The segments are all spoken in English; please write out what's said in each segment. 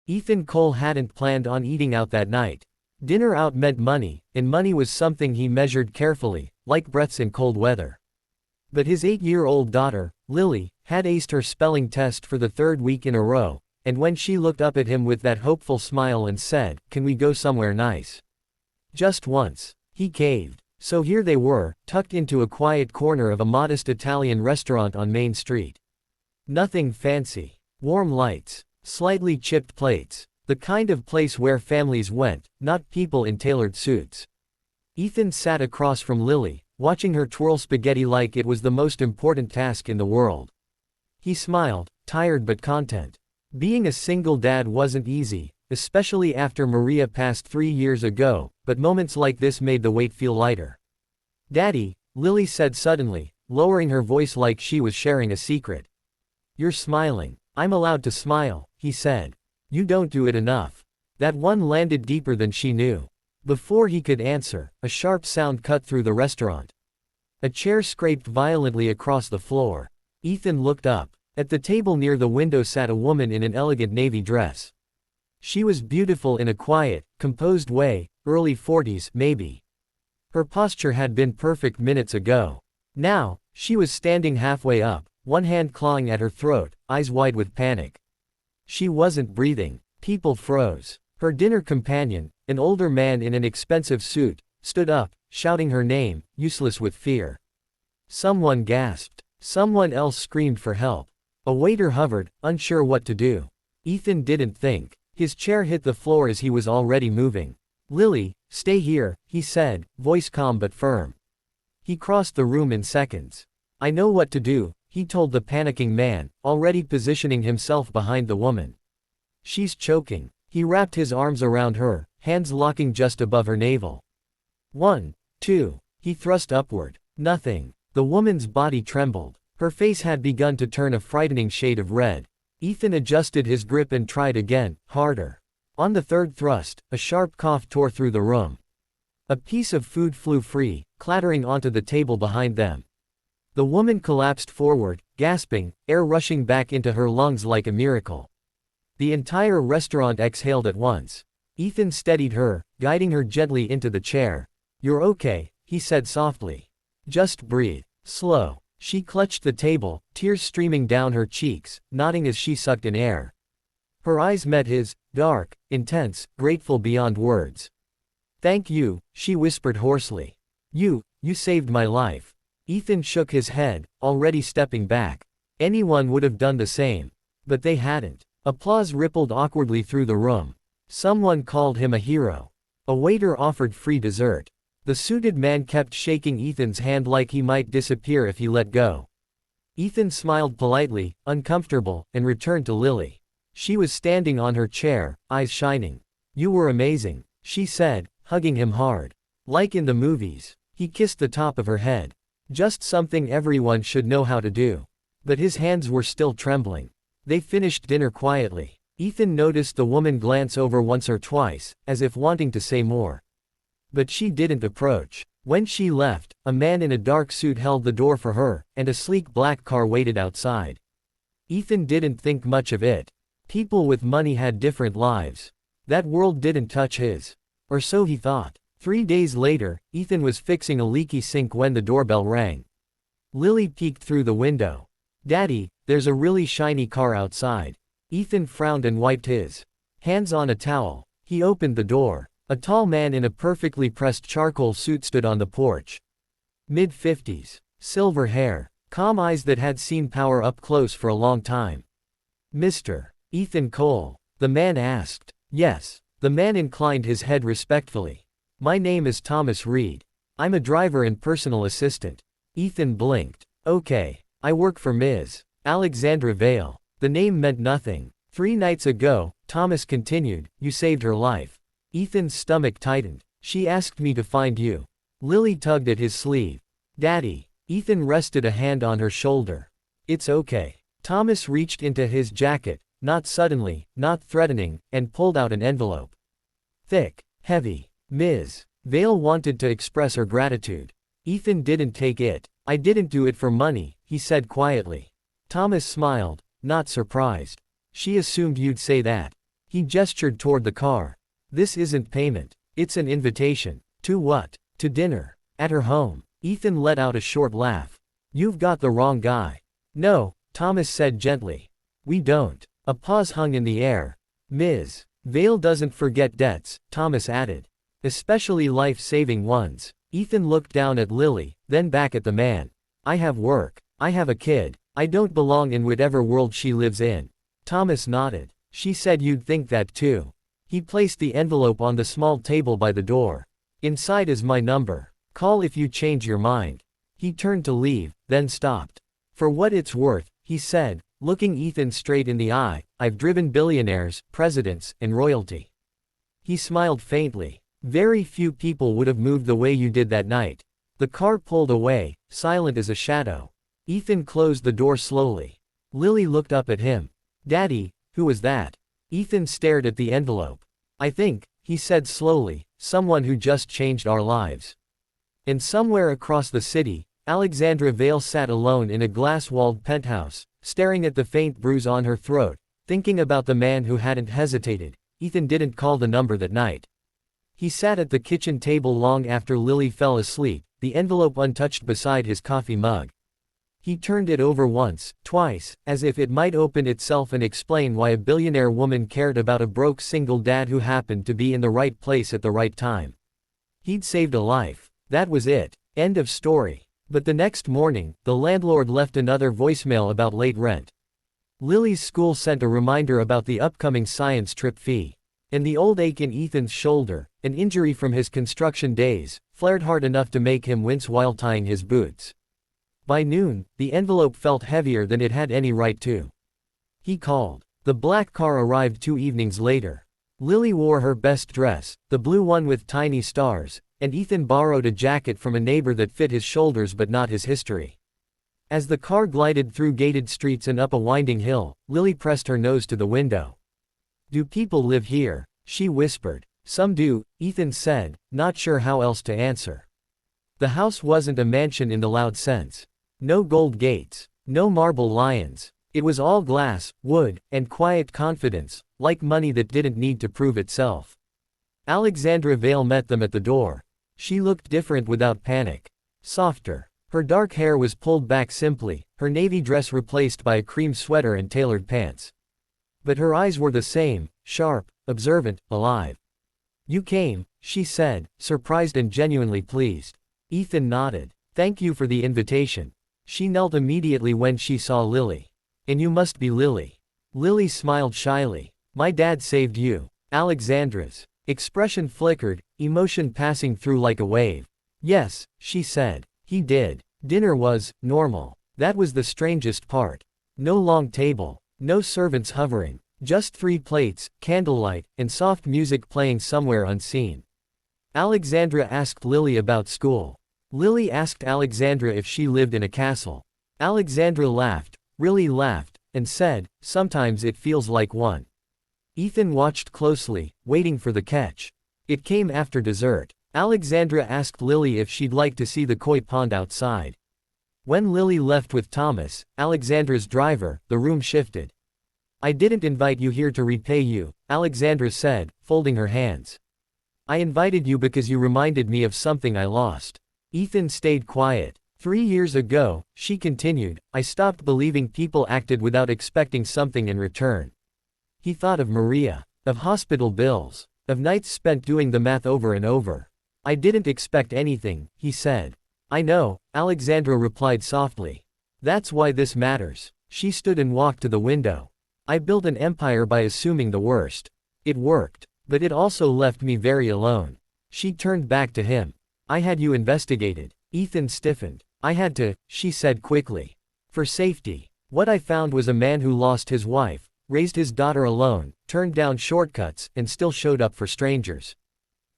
Ethan Cole hadn't planned on eating out that night. Dinner out meant money, and money was something he measured carefully, like breaths in cold weather. But his 8-year-old daughter, Lily, had aced her spelling test for the 3rd week in a row, and when she looked up at him with that hopeful smile and said, "Can we go somewhere nice?" Just once. He caved. So here they were, tucked into a quiet corner of a modest Italian restaurant on Main Street. Nothing fancy. Warm lights. Slightly chipped plates. The kind of place where families went, not people in tailored suits. Ethan sat across from Lily, watching her twirl spaghetti like it was the most important task in the world. He smiled, tired but content. Being a single dad wasn't easy, especially after Maria passed 3 years ago, but moments like this made the weight feel lighter. "Daddy," Lily said suddenly, lowering her voice like she was sharing a secret. "You're smiling." "I'm allowed to smile," he said. "You don't do it enough." That one landed deeper than she knew. Before he could answer, a sharp sound cut through the restaurant. A chair scraped violently across the floor. Ethan looked up. At the table near the window sat a woman in an elegant navy dress. She was beautiful in a quiet, composed way, early 40s, maybe. Her posture had been perfect minutes ago. Now, she was standing halfway up, one hand clawing at her throat, eyes wide with panic. She wasn't breathing. People froze. Her dinner companion, an older man in an expensive suit, stood up, shouting her name, useless with fear. Someone gasped. Someone else screamed for help. A waiter hovered, unsure what to do. Ethan didn't think. His chair hit the floor as he was already moving. "Lily, stay here," he said, voice calm but firm. He crossed the room in seconds. "I know what to do," he told the panicking man, already positioning himself behind the woman. "She's choking." He wrapped his arms around her, hands locking just above her navel. 1, 2. He thrust upward. Nothing. The woman's body trembled. Her face had begun to turn a frightening shade of red. Ethan adjusted his grip and tried again, harder. On the 3rd thrust, a sharp cough tore through the room. A piece of food flew free, clattering onto the table behind them. The woman collapsed forward, gasping, air rushing back into her lungs like a miracle. The entire restaurant exhaled at once. Ethan steadied her, guiding her gently into the chair. "You're okay," he said softly. "Just breathe. Slow." She clutched the table, tears streaming down her cheeks, nodding as she sucked in air. Her eyes met his, dark, intense, grateful beyond words. "Thank you," she whispered hoarsely. You saved my life." Ethan shook his head, already stepping back. Anyone would have done the same. But they hadn't. Applause rippled awkwardly through the room. Someone called him a hero. A waiter offered free dessert. The suited man kept shaking Ethan's hand like he might disappear if he let go. Ethan smiled politely, uncomfortable, and returned to Lily. She was standing on her chair, eyes shining. "You were amazing," she said, hugging him hard. "Like in the movies." He kissed the top of her head. Just something everyone should know how to do. But his hands were still trembling. They finished dinner quietly. Ethan noticed the woman glance over once or twice, as if wanting to say more. But she didn't approach. When she left, a man in a dark suit held the door for her, and a sleek black car waited outside. Ethan didn't think much of it. People with money had different lives. That world didn't touch his. Or so he thought. 3 days later, Ethan was fixing a leaky sink when the doorbell rang. Lily peeked through the window. "Daddy, there's a really shiny car outside." Ethan frowned and wiped his hands on a towel. He opened the door. A tall man in a perfectly pressed charcoal suit stood on the porch. Mid-50s. Silver hair. Calm eyes that had seen power up close for a long time. "Mr. Ethan Cole?" the man asked. "Yes." The man inclined his head respectfully. "My name is Thomas Reed. I'm a driver and personal assistant." Ethan blinked. "Okay. I work for Ms. Alexandra Vale." The name meant nothing. 3 nights ago, Thomas continued, "You saved her life." Ethan's stomach tightened. "She asked me to find you." Lily tugged at his sleeve. "Daddy." Ethan rested a hand on her shoulder. "It's okay." Thomas reached into his jacket, not suddenly, not threatening, and pulled out an envelope. Thick, heavy. Ms. Vale wanted to express her gratitude. Ethan didn't take it. "I didn't do it for money," he said quietly. Thomas smiled, not surprised. "She assumed you'd say that." He gestured toward the car. This isn't payment. It's an invitation. To what? To dinner. At her home. Ethan let out a short laugh. You've got the wrong guy. No, Thomas said gently. We don't. A pause hung in the air. Ms. Vale doesn't forget debts, Thomas added. Especially life-saving ones. Ethan looked down at Lily, then back at the man. I have work. I have a kid. I don't belong in whatever world she lives in. Thomas nodded. She said you'd think that too. He placed the envelope on the small table by the door. Inside is my number. Call if you change your mind. He turned to leave, then stopped. For what it's worth, he said, looking Ethan straight in the eye, I've driven billionaires, presidents, and royalty. He smiled faintly. Very few people would have moved the way you did that night. The car pulled away, silent as a shadow. Ethan closed the door slowly. Lily looked up at him. Daddy, who was that? Ethan stared at the envelope. I think, he said slowly, someone who just changed our lives. And somewhere across the city, Alexandra Vale sat alone in a glass-walled penthouse, staring at the faint bruise on her throat, thinking about the man who hadn't hesitated. Ethan didn't call the number that night. He sat at the kitchen table long after Lily fell asleep, the envelope untouched beside his coffee mug. He turned it over once, twice, as if it might open itself and explain why a billionaire woman cared about a broke single dad who happened to be in the right place at the right time. He'd saved a life. That was it. End of story. But the next morning, the landlord left another voicemail about late rent. Lily's school sent a reminder about the upcoming science trip fee. And the old ache in Ethan's shoulder, an injury from his construction days, flared hard enough to make him wince while tying his boots. By noon, the envelope felt heavier than it had any right to. He called. The black car arrived 2 evenings later. Lily wore her best dress, the blue one with tiny stars, and Ethan borrowed a jacket from a neighbor that fit his shoulders but not his history. As the car glided through gated streets and up a winding hill, Lily pressed her nose to the window. Do people live here? She whispered. Some do, Ethan said, not sure how else to answer. The house wasn't a mansion in the loud sense. No gold gates. No marble lions. It was all glass, wood, and quiet confidence, like money that didn't need to prove itself. Alexandra Vale met them at the door. She looked different without panic. Softer. Her dark hair was pulled back simply, her navy dress replaced by a cream sweater and tailored pants. But her eyes were the same, sharp, observant, alive. You came, she said, surprised and genuinely pleased. Ethan nodded. Thank you for the invitation. She knelt immediately when she saw Lily. And you must be Lily. Lily smiled shyly. My dad saved you. Alexandra's expression flickered, emotion passing through like a wave. Yes, she said. He did. Dinner was normal. That was the strangest part. No long table. No servants hovering. Just 3 plates, candlelight, and soft music playing somewhere unseen. Alexandra asked Lily about school. Lily asked Alexandra if she lived in a castle. Alexandra laughed, really laughed, and said, sometimes it feels like one. Ethan watched closely, waiting for the catch. It came after dessert. Alexandra asked Lily if she'd like to see the koi pond outside. When Lily left with Thomas, Alexandra's driver, the room shifted. I didn't invite you here to repay you, Alexandra said, folding her hands. I invited you because you reminded me of something I lost. Ethan stayed quiet. 3 years ago, she continued, I stopped believing people acted without expecting something in return. He thought of Maria, of hospital bills, of nights spent doing the math over and over. I didn't expect anything, he said. I know, Alexandra replied softly. That's why this matters. She stood and walked to the window. I built an empire by assuming the worst. It worked, but it also left me very alone. She turned back to him. I had you investigated. Ethan stiffened. I had to, she said quickly. For safety. What I found was a man who lost his wife, raised his daughter alone, turned down shortcuts, and still showed up for strangers.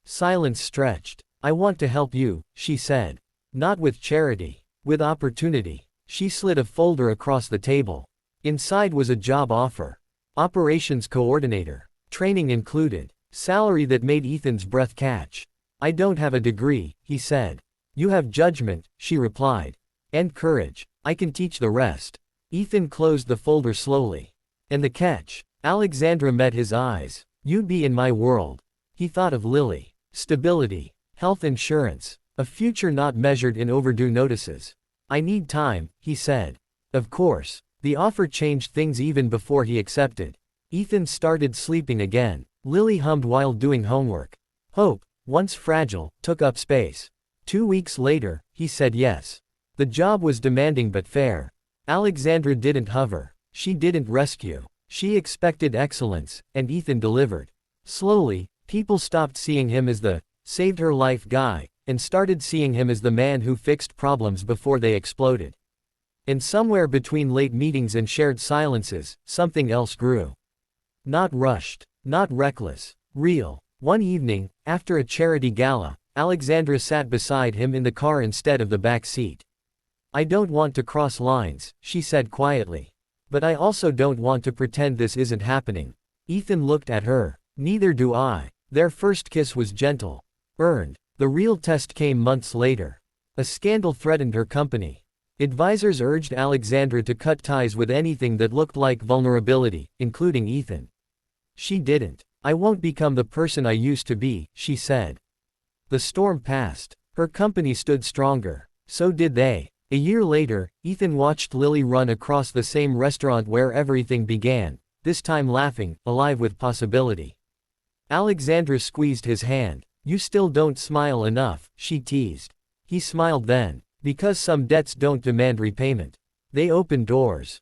Silence stretched. I want to help you, she said. Not with charity. With opportunity. She slid a folder across the table. Inside was a job offer. Operations coordinator. Training included. Salary that made Ethan's breath catch. I don't have a degree, he said. You have judgment, she replied. And courage. I can teach the rest. Ethan closed the folder slowly. And the catch. Alexandra met his eyes. You'd be in my world. He thought of Lily. Stability. Health insurance. A future not measured in overdue notices. I need time, he said. Of course. The offer changed things even before he accepted. Ethan started sleeping again. Lily hummed while doing homework. Hope, once fragile, took up space. 2 weeks later, he said yes. The job was demanding but fair. Alexandra didn't hover. She didn't rescue. She expected excellence, and Ethan delivered. Slowly, people stopped seeing him as the saved her life guy, and started seeing him as the man who fixed problems before they exploded. And somewhere between late meetings and shared silences, something else grew. Not rushed, not reckless, real. One evening, after a charity gala, Alexandra sat beside him in the car instead of the back seat. I don't want to cross lines, she said quietly. But I also don't want to pretend this isn't happening. Ethan looked at her. Neither do I. Their first kiss was gentle. Earned. The real test came months later. A scandal threatened her company. Advisors urged Alexandra to cut ties with anything that looked like vulnerability, including Ethan. She didn't. I won't become the person I used to be, she said. The storm passed. Her company stood stronger. So did they. A year later, Ethan watched Lily run across the same restaurant where everything began, this time laughing, alive with possibility. Alexandra squeezed his hand. You still don't smile enough, she teased. He smiled then. Because some debts don't demand repayment. They open doors.